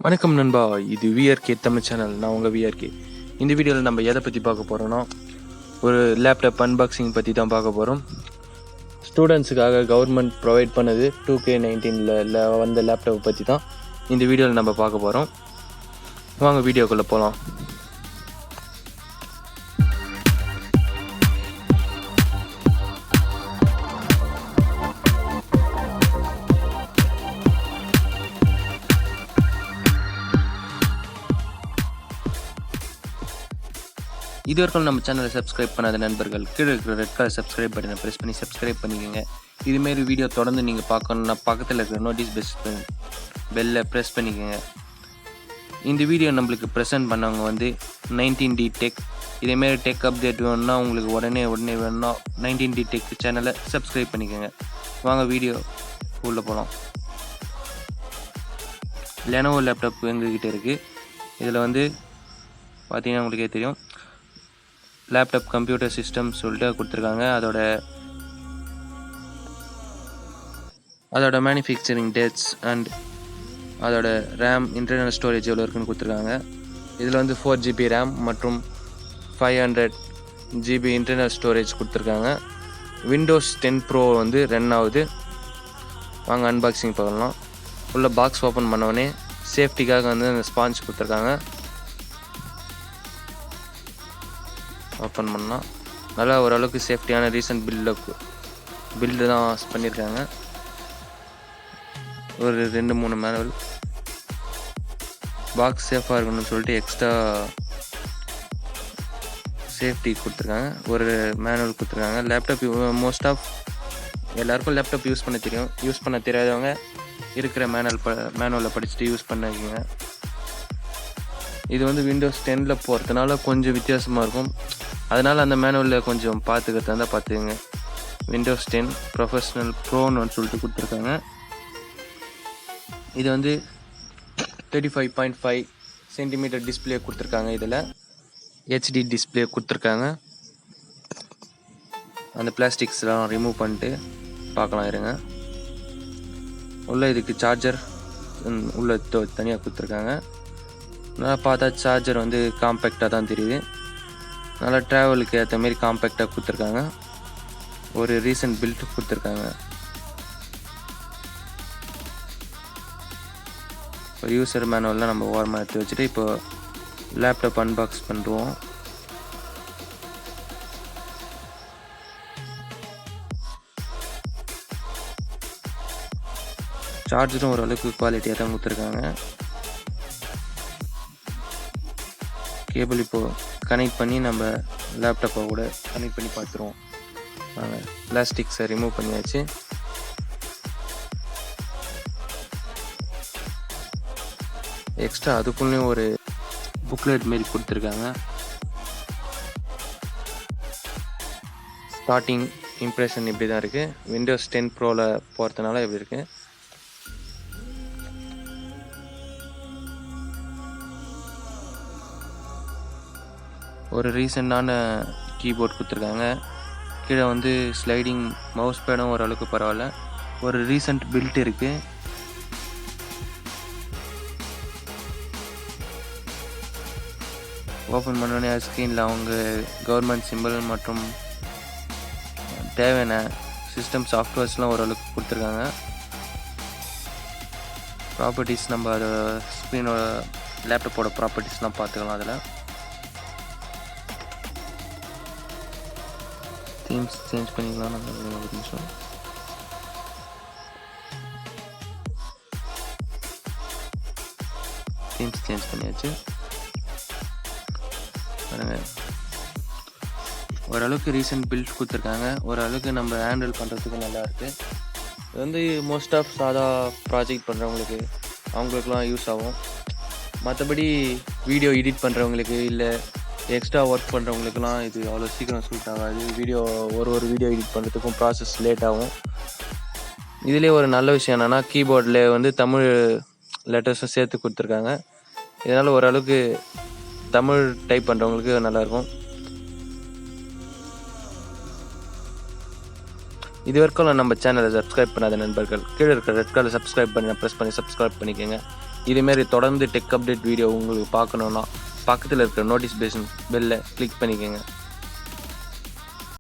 வணக்கம் நண்பா, இது விஆர்கே தமிழ் சேனல். நான் உங்கள் விஆர்கே. இந்த வீடியோவில் நம்ம எதை பற்றி பார்க்க போகிறோன்னா, ஒரு லேப்டாப் அன்பாக்சிங் பற்றி தான் பார்க்க போகிறோம். ஸ்டூடெண்ட்ஸுக்காக கவர்மெண்ட் ப்ரொவைட் பண்ணது 2K19 வந்த லேப்டாப் பற்றி தான் இந்த வீடியோவில் நம்ம பார்க்க போகிறோம். வாங்க வீடியோக்குள்ளே போகலாம். இது வரைக்கும் நம்ம சேனலை சப்ஸ்கிரைப் பண்ணாத நண்பர்கள் கீழே இருக்கிற ரெட் கலர் சப்ஸ்கிரைப் பட்டனை ப்ரெஸ் பண்ணி சப்ஸ்கிரைப் பண்ணிக்கோங்க. இதுமாரி வீடியோ தொடர்ந்து நீங்கள் பார்க்கணுன்னா பக்கத்தில் இருக்கிற நோட்டீஸ் பெல்லை ப்ரெஸ் பண்ணிக்கோங்க. இந்த வீடியோ நம்மளுக்கு ப்ரெசென்ட் பண்ணவங்க வந்து 19D டெக். இதேமாரி டெக் அப்டேட் வேணும்னா உங்களுக்கு உடனே வேணும்னா 19D டெக் சேனலை சப்ஸ்கிரைப் பண்ணிக்கோங்க. வாங்க வீடியோ உள்ளே போகலாம். Lenovo லேப்டாப் எங்ககிட்ட இருக்குது. இதில் வந்து பார்த்தீங்கன்னா உங்களுக்கே தெரியும், லேப்டாப் கம்ப்யூட்டர் சிஸ்டம் சொல்லிட்டு கொடுத்துருக்காங்க. அதோட மேனுஃபேக்சரிங் டேட்ஸ் அண்ட் அதோட ரேம், இன்டர்னல் ஸ்டோரேஜ் எவ்வளோ இருக்குன்னு கொடுத்துருக்காங்க. இதில் வந்து 4GB ரேம் மற்றும் 500GB இன்டர்னல் ஸ்டோரேஜ் கொடுத்துருக்காங்க. Windows 10 Pro வந்து ரன் ஆகுது. வாங்க அன்பாக்சிங் பார்க்கலாம். உள்ள பாக்ஸ் ஓப்பன் பண்ணோடனே சேஃப்டிக்காக வந்து அந்த ஸ்பாஞ்ச் கொடுத்துருக்காங்க. ஓப்பன் பண்ணால் நல்லா ஓரளவுக்கு சேஃப்டியான ரீசன்ட் பில்டு தான் பண்ணியிருக்காங்க. ஒரு 2-3 மேனுவல் பாக்ஸ் சேஃபாக இருக்கணும்னு சொல்லிட்டு எக்ஸ்ட்ரா சேஃப்டி கொடுத்துருக்காங்க. ஒரு மேனுவல் கொடுத்துருக்காங்க. லேப்டாப் மோஸ்ட் ஆஃப் எல்லாருக்கும் லேப்டாப் யூஸ் பண்ண தெரியும். யூஸ் பண்ண தெரியாதவங்க இருக்கிற மேனுவலை படிச்சுட்டு யூஸ் பண்ணிக்கோங்க. இது வந்து Windows 10 போகிறதுனால கொஞ்சம் வித்தியாசமாக இருக்கும். அதனால் அந்த மேனுவலில் கொஞ்சம் பார்த்துக்கிறதா இருந்தால் பார்த்துக்கங்க. Windows 10 ப்ரொஃபஷ்னல் ப்ரோன்னு சொல்லிட்டு கொடுத்துருக்காங்க. இது வந்து 35.5 சென்டிமீட்டர் டிஸ்பிளே கொடுத்துருக்காங்க. இதில் HD டிஸ்பிளே கொடுத்துருக்காங்க. அந்த பிளாஸ்டிக்ஸ்லாம் ரிமூவ் பண்ணிட்டு பார்க்கலாம் இருங்க. இதுக்கு சார்ஜர் உள்ள தனியாக கொடுத்துருக்காங்க. நான் பார்த்தா சார்ஜர் வந்து காம்பேக்டாக தான் தெரியுது. நல்லா ட்ராவலுக்கு ஏற்ற மாரி காம்பேக்டாக கொடுத்துருக்காங்க. ஒரு ரீசன்ட் பில்ட் கொடுத்துருக்காங்க. ஒரு யூசர் மேனுவல்லாம் நம்ம ஓரமாக எடுத்து வச்சுட்டு இப்போ லேப்டாப் அன்பாக்ஸ் பண்ணுவோம். சார்ஜரும் ஓரளவுக்கு குவாலிட்டியாக தான் கொடுத்துருக்காங்க. கேபிள் இப்போது கனெக்ட் பண்ணி நம்ம லேப்டாப்பை கூட கனெக்ட் பண்ணி பார்த்துருவோம். நாங்கள் பிளாஸ்டிக்ஸை ரிமூவ் பண்ணியாச்சு. எக்ஸ்ட்ரா அதுக்குள்ளேயும் ஒரு புக்லெட் மாரி கொடுத்துருக்காங்க. ஸ்டார்டிங் இம்ப்ரெஷன் இப்படி தான் இருக்குது. Windows 10 Proவில் போகிறதுனால இப்படி இருக்குது. ஒரு ரீசெண்டான கீபோர்ட் கொடுத்துருக்காங்க. கீழே வந்து ஸ்லைடிங் மவுஸ் பேடும் ஓரளவுக்கு பரவாயில்ல. ஒரு ரீசெண்ட் பில்ட் இருக்குது. ஓப்பன் பண்ணோடனே ஸ்க்ரீனில் அவங்க கவர்மெண்ட் சிம்பிள் மற்றும் தேவையான சிஸ்டம் சாஃப்ட்வேர்ஸ்லாம் ஓரளவுக்கு கொடுத்துருக்காங்க. ப்ராப்பர்ட்டிஸ் நம்ம அதை ஸ்க்ரீனோட லேப்டாப்போட ப்ராப்பர்ட்டிஸ்லாம் பார்த்துக்கலாம். அதில் தீம்ஸ் சேஞ்ச் பண்ணிக்கலாம். நம்ம ஒரு நிமிஷம். தீம்ஸ் சேஞ்ச் பண்ணியாச்சு. பாருங்கள், ஓரளவுக்கு ரீசன்ட் பில்ட் கொடுத்துருக்காங்க. ஓரளவுக்கு நம்ம ஹேண்டில் பண்ணுறதுக்கு நல்லாயிருக்கு. இது வந்து மோஸ்ட் ஆஃப் சாதா ப்ராஜெக்ட் பண்ணுறவங்களுக்கு அவங்களுக்குலாம் யூஸ் ஆகும். மற்றபடி வீடியோ எடிட் பண்ணுறவங்களுக்கு இல்லை எக்ஸ்ட்ரா ஒர்க் பண்ணுறவங்களுக்குலாம் இது அவ்வளோ சீக்கிரம் சூட் ஆகாது. ஒரு வீடியோ எடிட் பண்ணுறதுக்கும் ப்ராசஸ் லேட் ஆகும். இதிலே ஒரு நல்ல விஷயம் என்னென்னா, கீபோர்டில் வந்து தமிழ் லெட்டர்ஸும் சேர்த்து கொடுத்துருக்காங்க. இதனால் ஓரளவுக்கு தமிழ் டைப் பண்ணுறவங்களுக்கு நல்லாயிருக்கும். இது வரைக்கும் நம்ம சேனலை சப்ஸ்கிரைப் பண்ணாத நண்பர்கள் கீழே இருக்கிற ரெட் கலர் சப்ஸ்கிரைப் பண்ணி ப்ரெஸ் பண்ணி சப்ஸ்கிரைப் பண்ணிக்கோங்க. இதேமாரி தொடர்ந்து டெக் அப்டேட் வீடியோ உங்களுக்கு பார்க்கணுன்னா பக்கத்தில் இருக்கிற நோட்டிஃபிகேஷன் பெல்லை கிளிக் பண்ணிக்கோங்க.